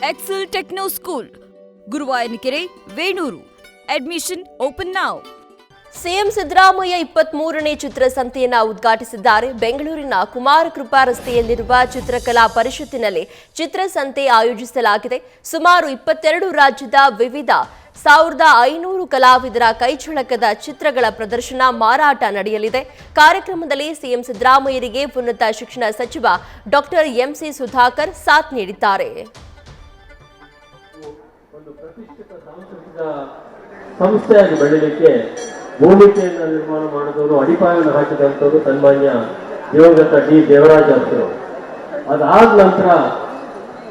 Excel Techno School, Guruvayanakere, Venur. Admission open now. CM Siddaramaiah 23ನೇ ಚಿತ್ರಸಂತೆಯನ್ನು ಉದ್ಘಾಟಿಸಿದ್ದಾರೆ. ಬೆಂಗಳೂರಿನ ಕುಮಾರಕೃಪಾ ರಸ್ತೆಯಲ್ಲಿರುವ ಚಿತ್ರಕಲಾ ಪರಿಷತ್ತಿನಲ್ಲಿ ಚಿತ್ರಸಂತೆ ಆಯೋಜಿಸಲಾಗಿದೆ. ಸುಮಾರು 22 ರಾಜ್ಯದ ವಿವಿಧ 1500 ಕಲಾವಿದರ ಕೈಚಳಕದ ಚಿತ್ರಗಳ ಪ್ರದರ್ಶನ ಮಾರಾಟ ನಡೆಯಲಿದೆ. ಕಾರ್ಯಕ್ರಮದಲ್ಲಿ ಸಿಎಂ ಸಿದ್ದರಾಮಯ್ಯರಿಗೆ ಉನ್ನತ ಶಿಕ್ಷಣ ಸಚಿವ ಡಾಕ್ಟರ್ ಎಂಸಿ ಸುಧಾಕರ್ ಸಾಥ್ ನೀಡಿದ್ದಾರೆ. ಸಂಸ್ಥೆಯಾಗಿ ಬೆಳೆಯಲಿಕ್ಕೆ ಭೂಮಿಕೆಯನ್ನು ನಿರ್ಮಾಣ ಮಾಡಿದವರು, ಅಡಿಪಾಯವನ್ನು ಹಾಕಿದಂಥವರು ಸನ್ಮಾನ್ಯ ದಿವಂಗತ ಡಿ ದೇವರಾಜ ಅರಸರು. ಅದಾದ ನಂತರ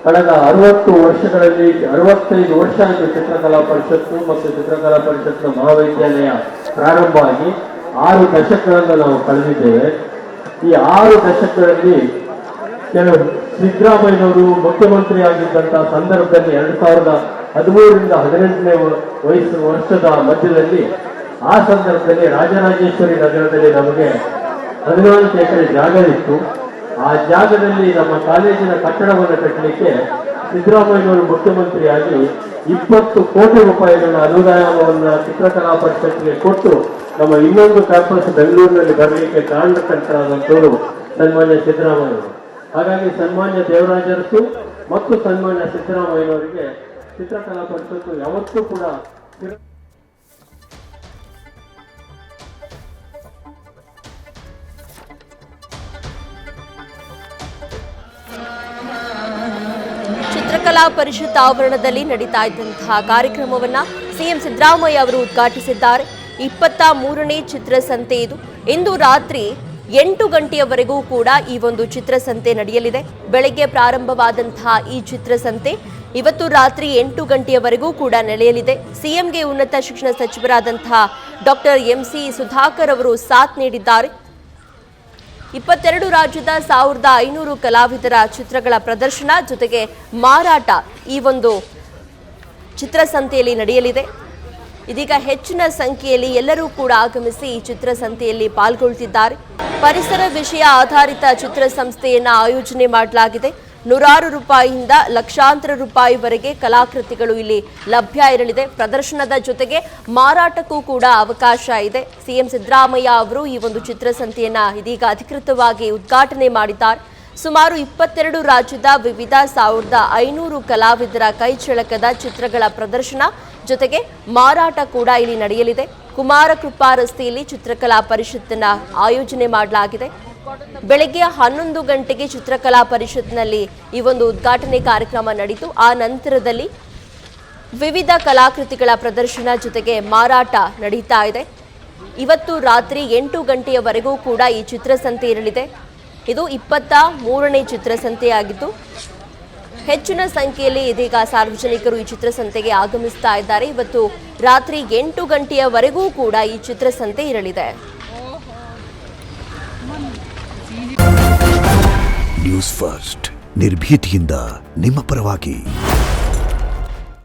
ಕಳೆದ 60 ವರ್ಷಗಳಲ್ಲಿ 65 ವರ್ಷ ಆಯಿತು ಚಿತ್ರಕಲಾ ಪರಿಷತ್ತು ಮತ್ತು ಚಿತ್ರಕಲಾ ಪರಿಷತ್ನ ಮಹಾವಿದ್ಯಾಲಯ ಪ್ರಾರಂಭ ಆಗಿ 6 ದಶಕಗಳನ್ನು ನಾವು ಕಳೆದಿದ್ದೇವೆ. ಈ 6 ದಶಕಗಳಲ್ಲಿ ಕೆಲವು ಸಿದ್ದರಾಮಯ್ಯನವರು ಮುಖ್ಯಮಂತ್ರಿ ಆಗಿದ್ದಂತಹ ಸಂದರ್ಭದಲ್ಲಿ 2013ರಿಂದ 18ನೇ ವರ್ಷದ ಮಧ್ಯದಲ್ಲಿ ಆ ಸಂದರ್ಭದಲ್ಲಿ ರಾಜರಾಜೇಶ್ವರಿ ನಗರದಲ್ಲಿ ನಮಗೆ 14 ಎಕರೆ ಜಾಗ ಇತ್ತು. ಆ ಜಾಗದಲ್ಲಿ ನಮ್ಮ ಕಾಲೇಜಿನ ಕಟ್ಟಡವನ್ನು ಕಟ್ಟಲಿಕ್ಕೆ ಸಿದ್ದರಾಮಯ್ಯನವರು ಮುಖ್ಯಮಂತ್ರಿಯಾಗಿ 20 ಕೋಟಿ ರೂಪಾಯಿಗಳ ಅನುದಾನವನ್ನು ಚಿತ್ರಕಲಾ ಪರಿಷತ್ಗೆ ಕೊಟ್ಟು ನಮ್ಮ ಇನ್ನೊಂದು ಕ್ಯಾಂಪಸ್ ಬೆಂಗಳೂರಿನಲ್ಲಿ ಬರಲಿಕ್ಕೆ ಕಾರಣಕರ್ತರಾದಂಥವರು ಸನ್ಮಾನ್ಯ ಸಿದ್ದರಾಮಯ್ಯನವರು. ಹಾಗಾಗಿ ಸನ್ಮಾನ್ಯ ದೇವರಾಜ ಅರಸು ಮತ್ತು ಸನ್ಮಾನ್ಯ ಸಿದ್ದರಾಮಯ್ಯನವರಿಗೆ ಚಿತ್ರಕಲಾ ಪರಿಷತ್ತು ಯಾವತ್ತೂ ಕೂಡ ಚಿತ್ರಕಲಾ ಪರಿಷತ್ ಆವರಣದಲ್ಲಿ ನಡೀತಾ ಇದ್ದಂತಹ ಕಾರ್ಯಕ್ರಮವನ್ನ ಸಿಎಂ ಸಿದ್ದರಾಮಯ್ಯ ಅವರು ಉದ್ಘಾಟಿಸಿದ್ದಾರೆ. 23ನೇ ಚಿತ್ರಸಂತೆ ಇದು. ಇಂದು ರಾತ್ರಿ 8 ಗಂಟೆಯವರೆಗೂ ಕೂಡ ಈ ಒಂದು ಚಿತ್ರಸಂತೆ ನಡೆಯಲಿದೆ. ಬೆಳಗ್ಗೆ ಪ್ರಾರಂಭವಾದಂತಹ ಈ ಚಿತ್ರಸಂತೆ ಇವತ್ತು ರಾತ್ರಿ 8 ಗಂಟೆಯವರೆಗೂ ಕೂಡ ನಡೆಯಲಿದೆ. ಸಿಎಂಗೆ ಉನ್ನತ ಶಿಕ್ಷಣ ಸಚಿವರಾದಂತಹ ಡಾಕ್ಟರ್ ಎಂಸಿ ಸುಧಾಕರ್ ಅವರು ಸಾಥ್ ನೀಡಿದ್ದಾರೆ. 22 ರಾಜ್ಯದ 1500 ಕಲಾವಿದರ ಚಿತ್ರಗಳ ಪ್ರದರ್ಶನ ಜೊತೆಗೆ ಮಾರಾಟ ಈ ಒಂದು ಚಿತ್ರಸಂತೆಯಲ್ಲಿ ನಡೆಯಲಿದೆ. ಇದೀಗ ಹೆಚ್ಚಿನ ಸಂಖ್ಯೆಯಲ್ಲಿ ಎಲ್ಲರೂ ಕೂಡ ಆಗಮಿಸಿ ಈ ಚಿತ್ರಸಂತೆಯಲ್ಲಿ ಪಾಲ್ಗೊಳ್ಳುತ್ತಿದ್ದಾರೆ. ಪರಿಸರ ವಿಷಯ ಆಧಾರಿತ ಚಿತ್ರಸಂಸ್ಥೆಯನ್ನ ಆಯೋಜನೆ ಮಾಡಲಾಗಿದೆ. ನೂರಾರು ರೂಪಾಯಿಯಿಂದ ಲಕ್ಷಾಂತರ ರೂಪಾಯಿವರೆಗೆ ಕಲಾಕೃತಿಗಳು ಇಲ್ಲಿ ಲಭ್ಯ ಇರಲಿದೆ. ಪ್ರದರ್ಶನದ ಜೊತೆಗೆ ಮಾರಾಟಕ್ಕೂ ಕೂಡ ಅವಕಾಶ ಇದೆ. ಸಿಎಂ ಸಿದ್ದರಾಮಯ್ಯ ಅವರು ಈ ಒಂದು ಚಿತ್ರಸಂತೆಯನ್ನ ಇದೀಗ ಅಧಿಕೃತವಾಗಿ ಉದ್ಘಾಟನೆ ಮಾಡಿದ್ದಾರೆ. ಸುಮಾರು 22 ರಾಜ್ಯದ ವಿವಿಧ 1500 ಕಲಾವಿದರ ಕೈಚಳಕದ ಚಿತ್ರಗಳ ಪ್ರದರ್ಶನ ಜೊತೆಗೆ ಮಾರಾಟ ಕೂಡ ಇಲ್ಲಿ ನಡೆಯಲಿದೆ. ಕುಮಾರಕೃಪಾ ರಸ್ತೆಯಲ್ಲಿ ಚಿತ್ರಕಲಾ ಪರಿಷತ್ತನ್ನ ಆಯೋಜನೆ ಮಾಡಲಾಗಿದೆ. ಬೆಳಗ್ಗೆ 11 ಗಂಟೆಗೆ ಚಿತ್ರಕಲಾ ಪರಿಷತ್ನಲ್ಲಿ ಈ ಒಂದು ಉದ್ಘಾಟನೆ ಕಾರ್ಯಕ್ರಮ ನಡೆಯಿತು. ಆ ನಂತರದಲ್ಲಿ ವಿವಿಧ ಕಲಾಕೃತಿಗಳ ಪ್ರದರ್ಶನ ಜೊತೆಗೆ ಮಾರಾಟ ನಡೀತಾ ಇದೆ. ಇವತ್ತು ರಾತ್ರಿ 8 ಗಂಟೆಯವರೆಗೂ ಕೂಡ ಈ ಚಿತ್ರಸಂತೆ ಇರಲಿದೆ. ಇದು 23ನೇ ಚಿತ್ರಸಂತೆಯಾಗಿದ್ದು ಹೆಚ್ಚಿನ ಸಂಖ್ಯೆಯಲ್ಲಿ ಇದೀಗ ಸಾರ್ವಜನಿಕರು ಈ ಚಿತ್ರಸಂತೆಗೆ ಆಗಮಿಸ್ತಾ ಇದ್ದಾರೆ. ಇವತ್ತು ರಾತ್ರಿ 8 ಗಂಟೆಯವರೆಗೂ ಕೂಡ ಈ ಚಿತ್ರಸಂತೆ ಇರಲಿದೆ. ನ್ಯೂಸ್ ಫಸ್ಟ್ ನಿರ್ಭೀತಿಯಿಂದ ನಿಮ್ಮ ಪರವಾಗಿ.